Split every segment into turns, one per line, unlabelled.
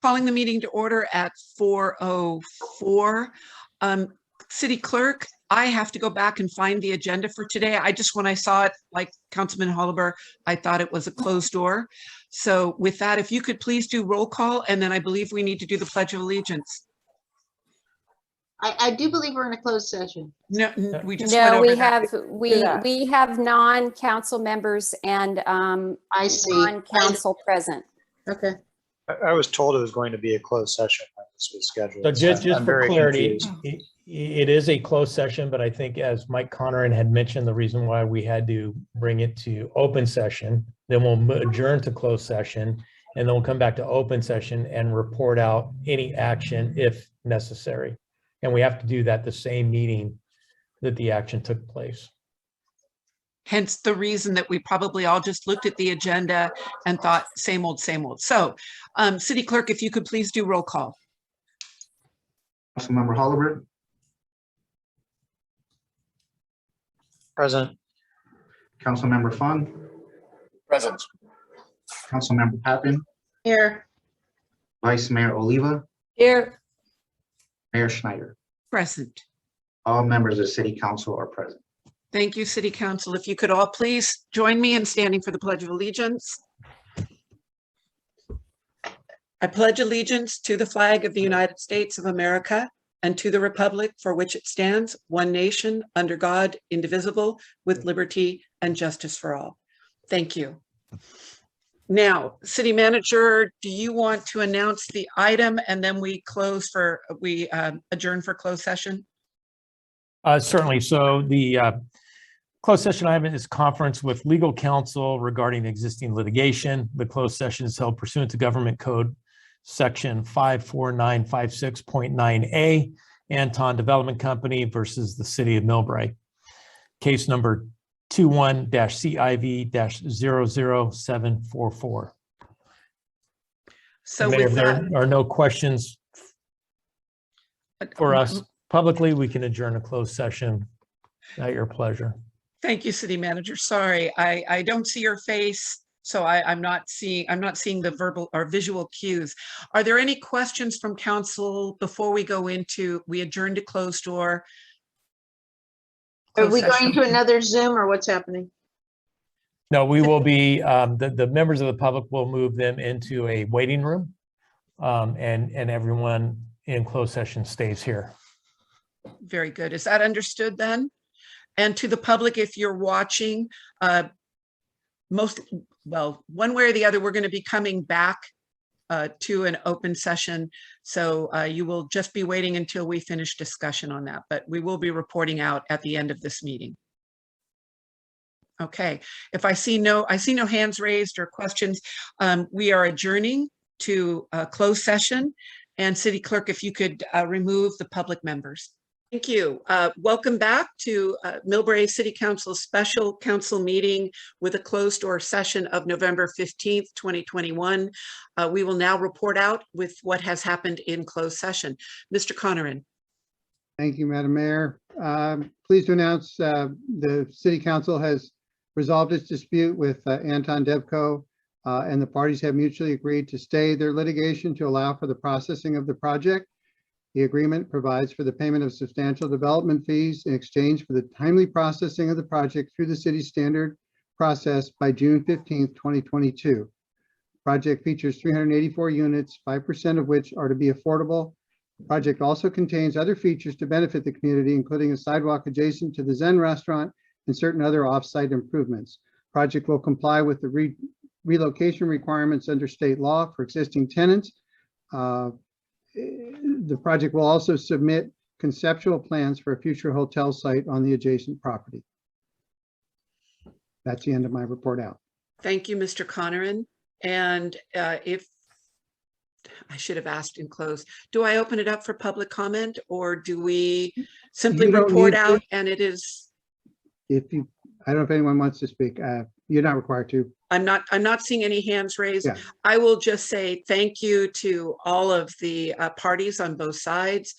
Calling the meeting to order at 4:04. City Clerk, I have to go back and find the agenda for today. When I saw it, like Councilman Holliber, I thought it was a closed door. So with that, if you could please do roll call, and then I believe we need to do the Pledge of Allegiance.
I do believe we're in a closed session.
No, we just went over that.
We have non-council members and
I see.
non-council present.
Okay.
I was told it was going to be a closed session when this was scheduled.
So just
I'm
for
very
clarity,
confused.
it is a closed session, but I think as Mike Conneran had mentioned, the reason why we had to bring it to open session, then we'll adjourn to closed session, and then we'll come back to open session and report out any action if necessary. And we have to do that the same meeting that the action took place.
Hence the reason that we probably all just looked at the agenda and thought same old, same old. So City Clerk, if you could please do roll call.
Councilmember Holliber,
Present.
Councilmember Fung,
Present.
Councilmember Pappen,
Here.
Vice Mayor Oliva,
Here.
Mayor Schneider.
Present.
All members of the City Council are present.
Thank you, City Council. If you could all please join me in standing for the Pledge of Allegiance. I pledge allegiance to the flag of the United States of America and to the republic for which it stands, one nation, under God, indivisible, with liberty and justice for all. Thank you. Now, City Manager, do you want to announce the item and then we adjourn for closed session?
Certainly. So the closed session item is conference with legal counsel regarding existing litigation. The closed session is held pursuant to Government Code Section 54956.9A, Anton Development Company versus the City of Millbrae. Case number 21-CIV-00744.
So
Mayor,
with
if there
that,
are no questions for us publicly, we can adjourn a closed session at your pleasure.
Thank you, City Manager. Sorry, I don't see your face, so I'm not seeing the verbal or visual cues. Are there any questions from council before we adjourn to closed door?
Are we
Closed
going
session.
to another Zoom or what's happening?
No, we will be, the members of the public will move them into a waiting room, and everyone in closed session stays here.
Very good. Is that understood then? And to the public, if you're watching, one way or the other, we're going to be coming back to an open session. So you will just be waiting until we finish discussion on that, but we will be reporting out at the end of this meeting. Okay, if I see no hands raised or questions, we are adjourning to a closed session. And City Clerk, if you could remove the public members. Thank you. Welcome back to Millbrae City Council special council meeting with a closed door session of November 15th, 2021. We will now report out with what has happened in closed session. Mr. Conneran.
Thank you, Madam Mayor. Pleased to announce the City Council has resolved its dispute with Anton Devco, and the parties have mutually agreed to stay their litigation to allow for the processing of the project. The agreement provides for the payment of substantial development fees in exchange for the timely processing of the project through the city's standard process by June 15th, 2022. The project features 384 units, 5% of which are to be affordable. The project also contains other features to benefit the community, including a sidewalk adjacent to the Zen restaurant and certain other off-site improvements. The project will comply with the relocation requirements under state law for existing tenants. The project will also submit conceptual plans for a future hotel site on the adjacent property. That's the end of my report out.
Thank you, Mr. Conneran. And if I should have asked in close, do I open it up for public comment or do we simply
You don't
report
need to.
out and it is?
I don't know if anyone wants to speak. You're not required to.
I'm not seeing any hands raised.
Yeah.
I will just say thank you to all of the parties on both sides,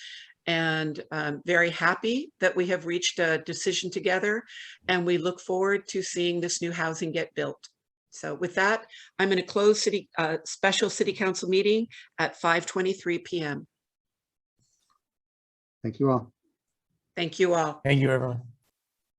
and I'm very happy that we have reached a decision together, and we look forward to seeing this new housing get built. So with that, I'm going to close special city council meeting at 5:23 PM.
Thank you all.
Thank you all.
Thank you, everyone.